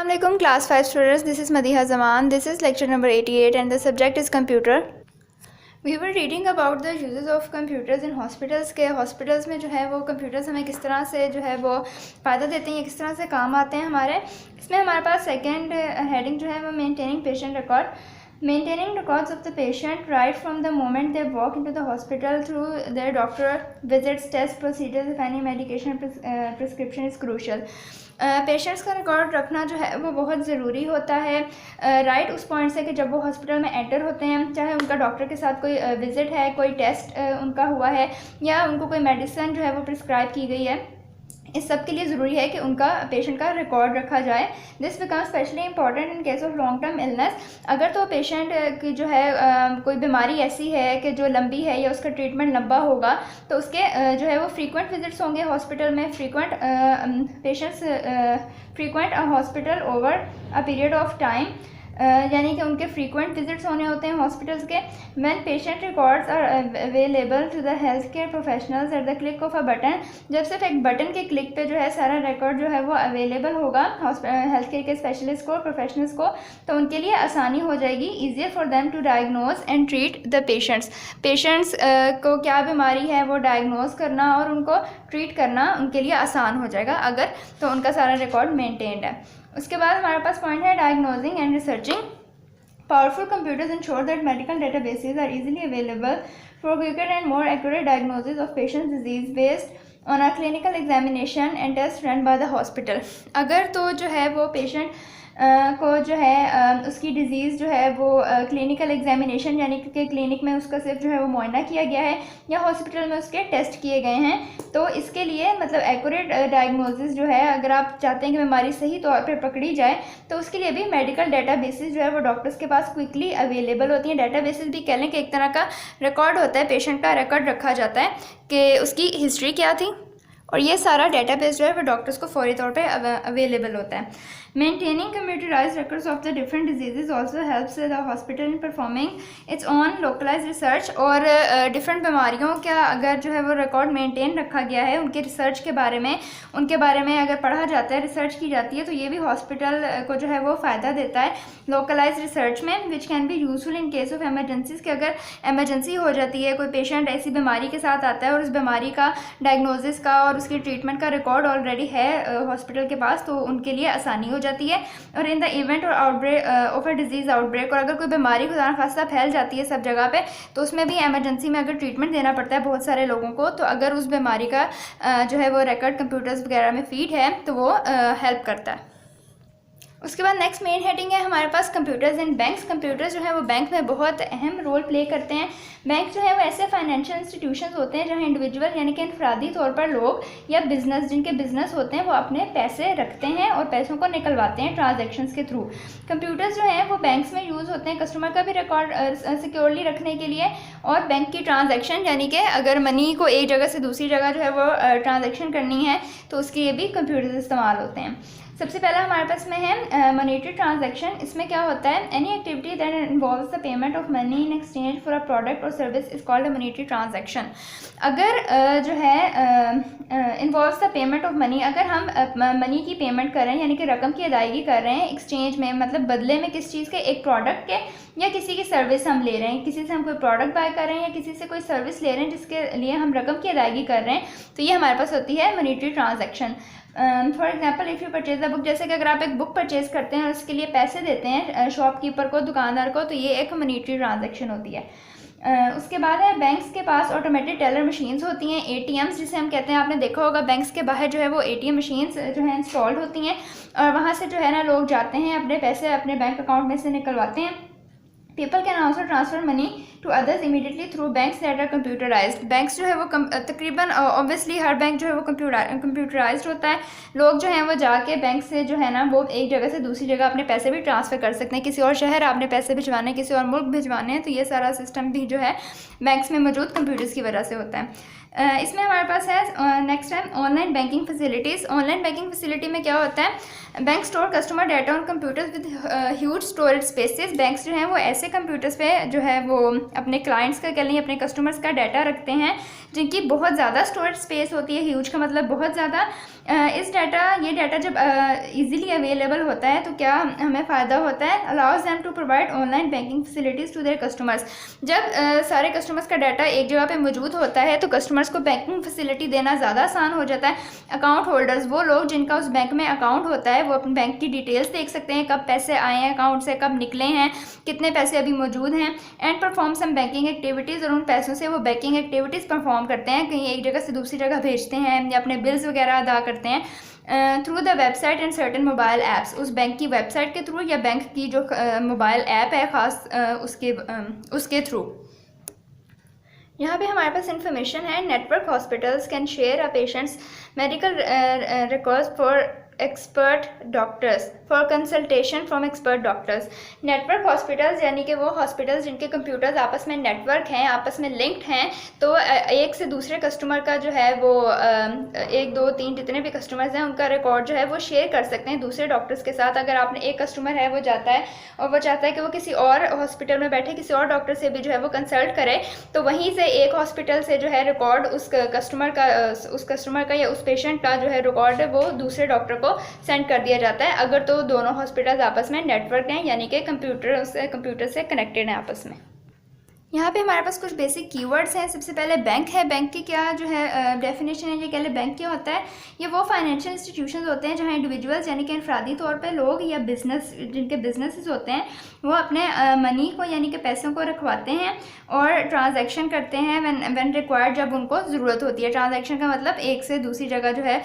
Assalamualaikum class 5 students, this is Madiha Zaman. This is lecture number 88 and the subject is computer. We were reading about the uses of computers in hospitals के hospitals में जो है वो computers हमें किस तरह से जो है वो फ़ायदा देते हैं, किस तरह से काम आते हैं हमारे। इसमें हमारे पास सेकंड हेडिंग जो है वो maintaining patient record, maintaining records of the patient right from the moment they walk into the hospital through their doctor visits, tests, procedures, if any medication prescription is crucial. Patients का record रखना जो है वो बहुत ज़रूरी होता है right उस पॉइंट से कि जब वो हॉस्पिटल में एंटर होते हैं, चाहे उनका डॉक्टर के साथ कोई विज़िट है, कोई टेस्ट उनका हुआ है या उनको कोई मेडिसिन जो है वो प्रिस्क्राइब की गई है, इस सब के लिए ज़रूरी है कि उनका पेशेंट का रिकॉर्ड रखा जाए। This become specially important in case of long term illness. अगर तो पेशेंट की जो है कोई बीमारी ऐसी है कि जो लंबी है या उसका ट्रीटमेंट लंबा होगा, तो उसके जो है वो फ्रीक्वेंट विजिट्स होंगे हॉस्पिटल में, frequent hospital over a period of time, यानी कि उनके फ्रीक्वेंट विजिट्स होने होते हैं हॉस्पिटल्स के। When patient records are available to the health care professionals at the click of a button, जब सिर्फ एक बटन के क्लिक पे जो है सारा रिकॉर्ड जो है वो अवेलेबल होगा हेल्थ केयर के स्पेशलिस्ट को, प्रोफेशनल्स को, तो उनके लिए आसानी हो जाएगी, easier for them to diagnose and treat the patients को क्या बीमारी है वो डायग्नोज करना और उनको ट्रीट करना उनके लिए आसान हो जाएगा अगर तो उनका सारा रिकॉर्ड मेंटेन्ड है। उसके बाद हमारे पास पॉइंट है diagnosing and researching. Powerful computers ensure that medical databases are easily available for quicker and more accurate diagnosis of patients disease based on a clinical examination and test run by the hospital. अगर तो जो है वो patient को जो है उसकी disease जो है वो क्लिनिकल एग्जामिनेशन यानी कि क्लिनिक में उसका सिर्फ जो है वो मुआयना किया गया है या हॉस्पिटल में उसके टेस्ट किए गए हैं, तो इसके लिए मतलब एक्यूरेट डायग्नोसिस जो है, अगर आप चाहते हैं कि बीमारी सही तौर पे पकड़ी जाए, तो उसके लिए भी मेडिकल डेटाबेसेस जो है वो डॉक्टर्स के पास क्विकली अवेलेबल होती हैं। डेटाबेसेस भी कह लें कि एक तरह का रिकॉर्ड होता है, पेशेंट का रिकॉर्ड रखा जाता है कि उसकी हिस्ट्री क्या थी, और ये सारा डेटाबेस जो है वो डॉक्टर्स को फौरी तौर पे अवेलेबल होता है। Maintaining computerised records of the different diseases also helps the hospital in performing it's on localise research. और डिफरेंट बीमारियों का अगर जो है वो रिकॉर्ड मेंटेन रखा गया है, उनके रिसर्च के बारे में, उनके बारे में अगर पढ़ा जाता है, रिसर्च की जाती है, तो ये भी हॉस्पिटल को जो है वो फ़ायदा देता है लोकलाइज रिसर्च में, which can be useful in case of emergencies. कि अगर एमरजेंसी हो जाती है, कोई पेशेंट ऐसी बीमारी के साथ आता है और उस बीमारी का डायग्नोसिस का और उसकी ट्रीटमेंट का रिकॉर्ड ऑलरेडी है हॉस्पिटल के पास, तो उनके लिए आसानी हो जाती है। और इन द इवेंट और outbreak of a disease outbreak, और अगर कोई बीमारी खुदा न खास्ता फैल जाती है सब जगह पे, तो उसमें भी एमरजेंसी में अगर ट्रीटमेंट देना पड़ता है बहुत सारे लोगों को, तो अगर उस बीमारी का जो है वो रिकॉर्ड कंप्यूटर्स वगैरह में फीड है तो वो हेल्प करता है। उसके बाद नेक्स्ट मेन हेडिंग है हमारे पास कंप्यूटर्स इन बैंक्स। कंप्यूटर्स जो है वो बैंक में बहुत अहम रोल प्ले करते हैं। बैंक जो है वो ऐसे फाइनेंशियल इंस्टीट्यूशंस होते हैं जहाँ इंडिविजुअल यानी कि इनफरादी तौर पर लोग या बिजनेस, जिनके बिजनेस होते हैं, वो अपने पैसे रखते हैं और पैसों को निकलवाते हैं ट्रांजैक्शंस के थ्रू। कंप्यूटर्स जो हैं वो बैंक्स में यूज़ होते हैं कस्टमर का भी रिकॉर्ड सिक्योरली रखने के लिए, और बैंक की ट्रांजैक्शन यानी कि अगर मनी को एक जगह से दूसरी जगह जो है वो ट्रांजैक्शन करनी है तो उसके लिए भी कंप्यूटर्स इस्तेमाल होते हैं। सबसे पहला हमारे पास में है मॉनेटरी ट्रांजैक्शन। इसमें क्या होता है, any activity that involves the payment of money in exchange for a product और service is called a monetary transaction. अगर जो है involves the payment of money, अगर हम मनी की पेमेंट कर रहे हैं यानी कि रकम की अदायगी कर रहे हैं एक्सचेंज में, मतलब बदले में किस चीज़ के, एक प्रोडक्ट के या किसी की सर्विस हम ले रहे हैं, किसी से हम कोई प्रोडक्ट बाय कर रहे हैं या किसी से कोई सर्विस ले रहे हैं जिसके लिए हम रकम की अदायगी कर रहे हैं, तो ये हमारे पास होती है monetary transaction. For example if you purchase the book, जैसे कि अगर आप एक बुक परचेज करते हैं और उसके लिए पैसे देते हैं शॉपकीपर को, दुकानदार को, तो ये एक मॉनेटरी ट्रांजैक्शन होती है। उसके बाद है बैंक्स के पास ऑटोमेटेड टेलर मशीन्स होती हैं, ATMs जिसे हम कहते हैं। आपने देखा होगा बैंक्स के बाहर जो है वो ATM मशीन्स जो है इंस्टॉल्ड होती हैं, और वहाँ से जो है ना लोग जाते हैं अपने पैसे अपने बैंक अकाउंट में से निकलवाते हैं। People can also transfer money to others immediately through banks that are computerised. Banks जो है वो तकरीबन ऑब्वियसली हर बैंक जो है वो कंप्यूटराइज्ड होता है। लोग जो हैं वो जाके बैंक से जो है ना वो एक जगह से दूसरी जगह अपने पैसे भी ट्रांसफ़र कर सकते हैं। किसी और शहर आपने पैसे भिजवाने हैं, किसी और मुल्क भिजवाने हैं, तो ये सारा सिस्टम भी जो है बैंक्स में मौजूद कंप्यूटर्स की वजह से होता है। इसमें हमारे पास है नेक्स्ट है online banking facilities. Online banking facility में क्या होता है, bank store customer data on computers with huge storage spaces. Banks जो हैं वो ऐसे कंप्यूटर्स पे जो है वो अपने क्लाइंट्स का कह लें अपने कस्टमर्स का डाटा रखते हैं जिनकी बहुत ज़्यादा स्टोरेज स्पेस होती है। ह्यूज का मतलब बहुत ज़्यादा। ये डाटा जब इजीली अवेलेबल होता है तो क्या हमें फ़ायदा होता है, allows them to provide online banking facilities to their customers. जब सारे कस्टमर्स का डाटा एक जगह पे मौजूद होता है तो कस्टमर्स को बैंकिंग फैसिलिटी देना ज़्यादा आसान हो जाता है। अकाउंट होल्डर्स, वो लोग जिनका उस बैंक में अकाउंट होता है, वो अपने बैंक की डिटेल्स देख सकते हैं, कब पैसे आए हैं अकाउंट से, कब निकले हैं, कितने पैसे अभी मौजूद हैं, and perform some banking activities. और उन पैसों से वो बैंकिंग एक्टिविटीज़ परफॉर्म करते हैं, कहीं एक जगह से दूसरी जगह भेजते हैं या अपने बिल्स वगैरह अदा करते हैं through the website and certain mobile apps. उस बैंक की वेबसाइट के थ्रू या बैंक की जो मोबाइल ऐप है ख़ास उसके थ्रू। यहाँ पे हमारे पास इंफॉर्मेशन है, network hospitals can share a patients medical records for expert doctors for consultation from expert doctors. Network hospitals यानी कि वो हॉस्पिटल्स जिनके कंप्यूटर्स आपस में नेटवर्क हैं, आपस में लिंक्ड हैं, तो एक से दूसरे कस्टमर का जो है वो 1 2 3 जितने भी कस्टमर्स हैं उनका रिकॉर्ड जो है वो शेयर कर सकते हैं दूसरे डॉक्टर्स के साथ। अगर आपने एक कस्टमर है वो जाता है और वो चाहता है कि वो किसी और हॉस्पिटल में बैठे किसी और डॉक्टर से भी जो है वो कंसल्ट करे, तो वहीं से एक हॉस्पिटल से जो है रिकॉर्ड उस कस्टमर का या उस पेशेंट का जो है रिकॉर्ड है वो दूसरे डॉक्टर को सेंड कर दिया जाता है, अगर तो दोनों हॉस्पिटल्स आपस में नेटवर्क हैं यानी कि कंप्यूटर से कनेक्टेड हैं आपस में। यहाँ पे हमारे पास कुछ बेसिक कीवर्ड्स हैं। सबसे पहले बैंक है। बैंक की क्या जो है डेफिनेशन है, ये कह ले बैंक क्या होता है, ये वो फाइनेंशियल इंस्टीट्यूशंस होते हैं जहाँ इंडिविजुअल्स यानी कि इनफरादी तौर पे लोग या बिजनेस जिनके बिजनेसेस होते हैं वो अपने मनी को यानी कि पैसों को रखवाते हैं और ट्रांजैक्शन करते हैं व्हेन रिक्वायर्ड, जब उनको ज़रूरत होती है। ट्रांजैक्शन का मतलब एक से दूसरी जगह जो है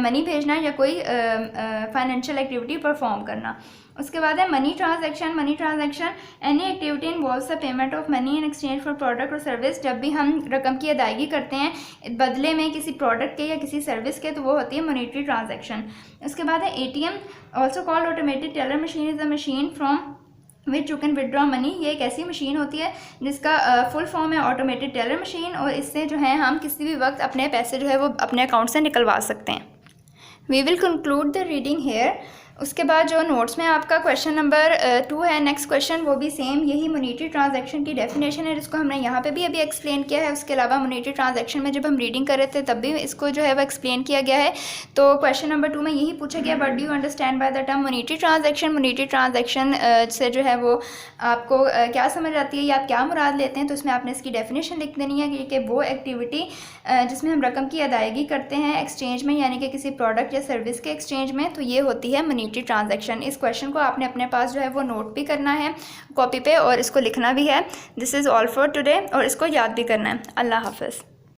मनी भेजना या कोई फाइनेंशियल एक्टिविटी परफॉर्म करना। उसके बाद है money transaction. Money transaction any activity involves the payment of money in exchange for product और सर्विस। जब भी हम रकम की अदायगी करते हैं बदले में किसी प्रोडक्ट के या किसी सर्विस के, तो वो होती है मॉनेटरी ट्रांजैक्शन। उसके बाद है ATM, also called automated teller machine, is a machine from which you can withdraw money. ये एक ऐसी मशीन होती है जिसका फुल फॉर्म है ऑटोमेटेड टेलर मशीन, और इससे जो है हम किसी भी वक्त अपने पैसे जो है वो अपने अकाउंट से निकलवा सकते हैं। We will conclude the reading here. उसके बाद जो नोट्स में आपका क्वेश्चन नंबर 2 है, नेक्स्ट क्वेश्चन, वो भी सेम यही मॉनेटरी ट्रांजैक्शन की डेफिनेशन है जिसको हमने यहाँ पे भी अभी एक्सप्लेन किया है। उसके अलावा मॉनेटरी ट्रांजैक्शन में जब हम रीडिंग कर रहे थे तब भी इसको जो है वो एक्सप्लेन किया गया है। तो क्वेश्चन नंबर 2 में यही पूछा गया, what do you understand by the term monetary transaction. Monetary transaction से जो है वो आपको क्या समझ आती है या आप क्या मुराद लेते हैं, तो उसमें आपने इसकी डेफिनेशन लिख देनी है कि वो एक्टिविटी जिसमें हम रकम की अदायगी करते हैं एक्सचेंज में यानी कि किसी प्रोडक्ट या सर्विस के एक्सचेंज में, तो ये होती है मॉनेटरी ट्रांजैक्शन। इस क्वेश्चन को आपने अपने पास जो है वो नोट भी करना है कॉपी पे और इसको लिखना भी है। This is all for today, और इसको याद भी करना है। अल्लाह हाफ़िज़।